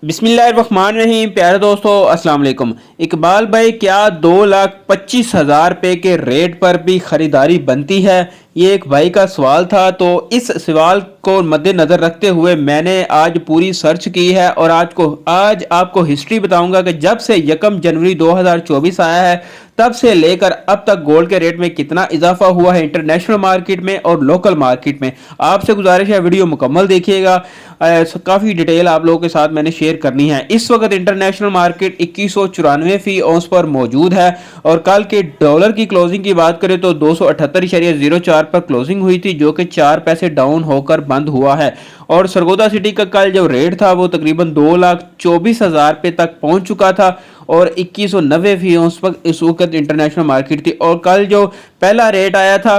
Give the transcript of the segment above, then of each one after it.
बिस्मिल्लाहिर्रहमानिर्रहीम। प्यारे दोस्तों, अस्सलाम वालेकुम। इकबाल भाई, क्या 2,25,000 रुपये के रेट पर भी ख़रीदारी बनती है? ये एक भाई का सवाल था। तो इस सवाल को मद्देनज़र रखते हुए मैंने आज पूरी सर्च की है और आज आपको हिस्ट्री बताऊंगा कि जब से 1 जनवरी 2024 आया है तब से लेकर अब तक गोल्ड के रेट में कितना इजाफा हुआ है इंटरनेशनल मार्केट में और लोकल मार्केट में। आपसे गुजारिश है वीडियो मुकम्मल देखिएगा। काफ़ी डिटेल आप लोगों के साथ मैंने शेयर करनी है। इस वक्त इंटरनेशनल मार्केट 2194 फी औंस पर मौजूद है और कल के डॉलर की क्लोजिंग की बात करें तो 278.04 पर क्लोजिंग हुई थी, जो कि 4 पैसे डाउन होकर बंद हुआ है। और सरगोदा सिटी का कल जो रेट था वो तकरीबन 2,24,000 रुपये तक पहुंच चुका था और 2190 फी औंस पर इस वक्त इंटरनेशनल मार्केट थी। और कल जो पहला रेट आया था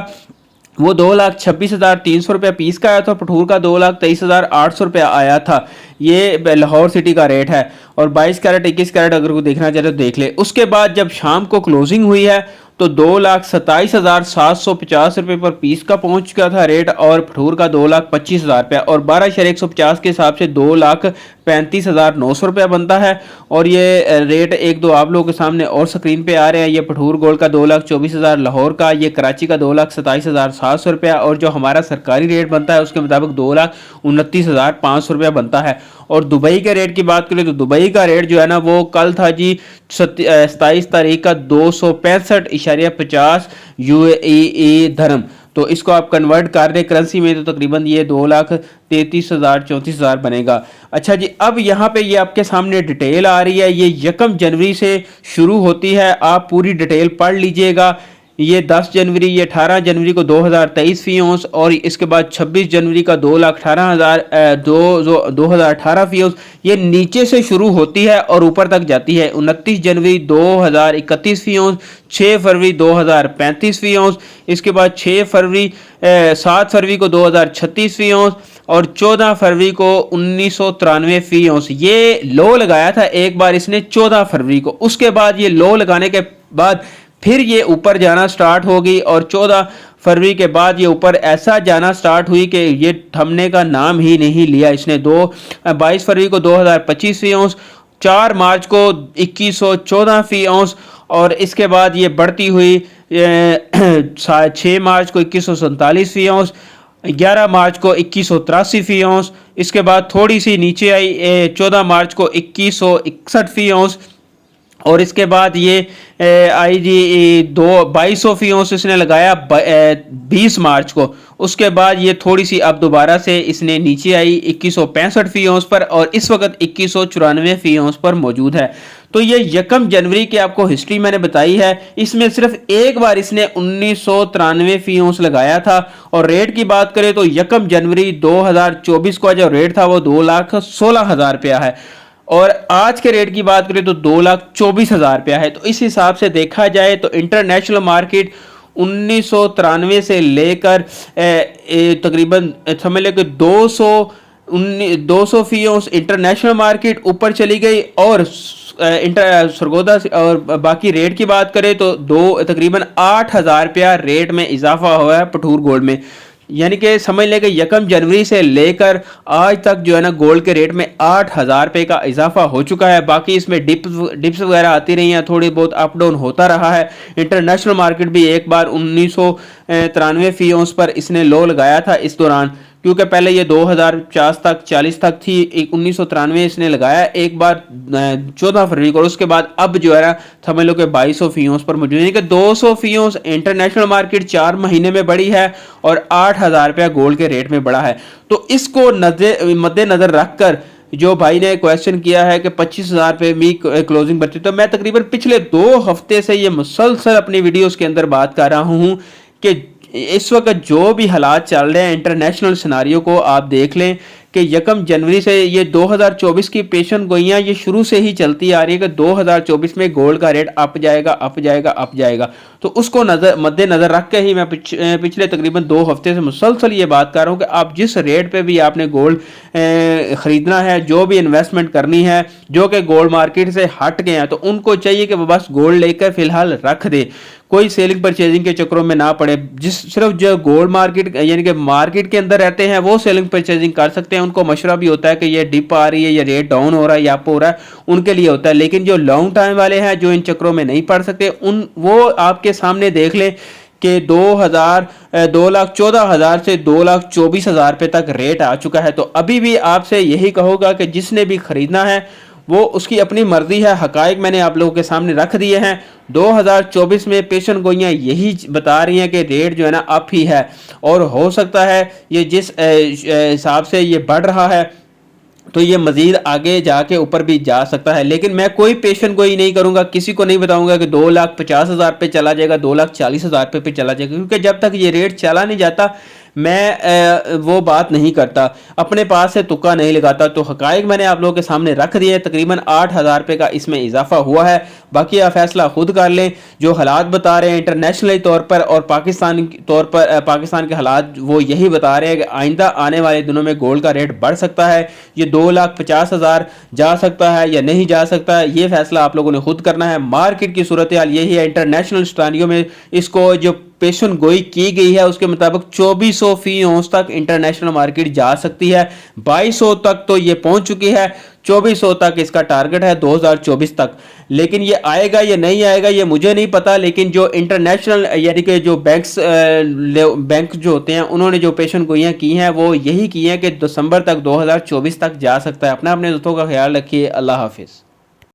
वो 2,26,300 रुपये पीस का आया था। पठूर का 2,23,800 रुपया आया था। ये लाहौर सिटी का रेट है। और 22 कैरेट 21 कैरेट अगर कोई देखना चाहे तो देख ले। उसके बाद जब शाम को क्लोजिंग हुई है तो 2,27,750 रुपये पर पीस का पहुंच चुका था रेट और पठूर का 2,25,000 रुपया और 12/150 के हिसाब से 2,35,900 रुपया बनता है। और ये रेट एक दो आप लोगों के सामने और स्क्रीन पे आ रहे हैं। ये पठूर गोल्ड का 2,24,000, लाहौर का, ये कराची का 2,27,700 रुपया और जो हमारा सरकारी रेट बनता है उसके मुताबिक 2,29,500 रुपया बनता है। और दुबई के रेट की बात करें तो दुबई का रेट जो है ना वो कल था जी 27 तारीख का 265.50 UAE धर्म। तो इसको आप कन्वर्ट कर दें करेंसी में तो तकरीबन ये 2,33,000 बनेगा। अच्छा जी, अब यहाँ पे ये आपके सामने डिटेल आ रही है। ये 1 जनवरी से शुरू होती है, आप पूरी डिटेल पढ़ लीजिएगा। ये 10 जनवरी, ये 18 जनवरी को 2023 फी औंस और इसके बाद 26 जनवरी का 2,18,000 फी औंस। ये नीचे से शुरू होती है और ऊपर तक जाती है। 29 जनवरी 2031 फी औंस, 6 फरवरी 2035 फी औंस, इसके बाद 7 फरवरी को 2036 फी औंस और 14 फरवरी को 1993 फी औंस। ये लो लगाया था एक बार इसने 14 फरवरी को। उसके बाद ये लो लगाने के बाद फिर ये ऊपर जाना स्टार्ट होगी और 14 फरवरी के बाद ये ऊपर ऐसा जाना स्टार्ट हुई कि ये थमने का नाम ही नहीं लिया इसने। 22 फरवरी को 2025 फी औंस, 4 मार्च को 2114 फी औंस और इसके बाद ये बढ़ती हुई 6 मार्च को 2147 फी औंस, 11 मार्च को 2183 फी औंस, इसके बाद थोड़ी सी नीचे आई 14 मार्च को 2161 फी औंस और इसके बाद ये आई जी 2200 फी औंस इसने लगाया 20 मार्च को। उसके बाद ये थोड़ी सी अब दोबारा से इसने नीचे आई 2165 फी औंस पर और इस वक्त 2194 फी औंस पर मौजूद है। तो ये 1 जनवरी की आपको हिस्ट्री मैंने बताई है। इसमें सिर्फ एक बार इसने 1993 फी औंस लगाया था। और रेट की बात करें तो 1 जनवरी 2024 का जो रेट था वो 2,16,000 रुपया है और आज के रेट की बात करें तो 2,24,000 रुपया है। तो इस हिसाब से देखा जाए तो इंटरनेशनल मार्केट 1993 से लेकर तकरीबन समझ लें कि 200 फी औंस इंटरनेशनल मार्केट ऊपर चली गई और सरगोदा और बाकी रेट की बात करें तो तकरीबन 8,000 रुपया रेट में इजाफा हुआ है पठूर गोल्ड में। यानी कि समझ लें कि 1 जनवरी से लेकर आज तक जो है ना गोल्ड के रेट में 8,000 रुपये का इजाफा हो चुका है। बाकी इसमें डिप्स वगैरह आती रही हैं, थोड़ी बहुत अप डाउन होता रहा है। इंटरनेशनल मार्केट भी एक बार 1993 फी औंस पर इसने लो लगाया था इस दौरान, क्योंकि पहले ये 2040 तक थी। 1993 इसने लगाया एक बार 14 फरवरी को। उसके बाद अब जो है ना समझ लो कि 2200 फी औंस पर मौजूद है कि 200 फी औंस इंटरनेशनल मार्केट 4 महीने में बढ़ी है और 8,000 रुपया गोल्ड के रेट में बढ़ा है। तो इसको मद्देनजर रखकर जो भाई ने क्वेश्चन किया है कि 25,000 रुपये में क्लोजिंग बढ़ती, तो मैं तकरीबन पिछले 2 हफ्ते से ये मुसलसल अपनी वीडियोस के अंदर बात कर रहा हूँ कि इस वक्त जो भी हालात चल रहे हैं इंटरनेशनल सिनारियो को आप देख लें कि 1 जनवरी से ये 2024 की पेशन गोइयाँ ये शुरू से ही चलती आ रही है कि 2024 में गोल्ड का रेट अप जाएगा, अप जाएगा, अप जाएगा। तो उसको मद्देनजर रख के ही मैं पिछले तकरीबन 2 हफ्ते से मुसलसल ये बात कर रहा हूँ कि आप जिस रेट पे भी आपने गोल्ड खरीदना है, जो भी इन्वेस्टमेंट करनी है जो कि गोल्ड मार्केट से हट गए हैं, तो उनको चाहिए कि वो बस गोल्ड लेकर फिलहाल रख दे, कोई सेलिंग परचेजिंग के चक्करों में ना पड़े। जिस सिर्फ जो गोल्ड मार्केट यानी कि मार्केट के अंदर रहते हैं वो सेलिंग परचेजिंग कर सकते हैं, उनको मशवरा भी होता है कि ये डिप आ रही है, ये रेट डाउन हो रहा है या अप हो रहा है, उनके लिए होता है। लेकिन जो लॉन्ग टाइम वाले हैं जो इन चक्रों में नहीं पड़ सकते, उन वो आपके सामने देख लें कि 2,14,000 से 2,24,000 रुपये तक रेट आ चुका है। तो अभी भी आपसे यही कहूँगा कि जिसने भी खरीदना है वो उसकी अपनी मर्जी है। हकाइक मैंने आप लोगों के सामने रख दिए हैं। 2024 में पेशन गोइयाँ यही बता रही हैं कि रेट जो है ना अप ही है, और हो सकता है ये जिस हिसाब से ये बढ़ रहा है तो ये मजीद आगे जाके ऊपर भी जा सकता है। लेकिन मैं कोई पेशन गोई नहीं करूंगा, किसी को नहीं बताऊंगा कि 2,50,000 पे चला जाएगा, 2,40,000 पे चला जाएगा, क्योंकि जब तक ये रेट चला नहीं जाता मैं वो बात नहीं करता, अपने पास से तुक्का नहीं लगाता। तो हकाइक मैंने आप लोगों के सामने रख दिए। तकरीबन 8,000 रुपये का इसमें इजाफा हुआ है, बाकी आप फैसला खुद कर लें। जो हालात बता रहे हैं इंटरनेशनली तौर पर और पाकिस्तान तौर पर, पाकिस्तान के हालात वो यही बता रहे हैं कि आइंदा आने वाले दिनों में गोल्ड का रेट बढ़ सकता है, ये 2,50,000 जा सकता है या नहीं जा सकता है, ये फैसला आप लोगों ने खुद करना है। मार्केट की सूरत हाल यही है। इंटरनेशनल स्टानियों में इसको जो पेशन गोई की गई है उसके मुताबिक 2400 फी औंस तक इंटरनेशनल मार्केट जा सकती है। 2200 तक तो ये पहुंच चुकी है, 2400 तक इसका टारगेट है 2024 तक। लेकिन ये आएगा या नहीं आएगा ये मुझे नहीं पता, लेकिन जो इंटरनेशनल यानी कि जो बैंक जो होते हैं उन्होंने जो पेशन गोइयाँ की हैं वो यही की हैं कि दिसंबर तक 2024 तक जा सकता है। अपने दोस्तों का ख्याल रखिए। अल्लाह हाफिज़।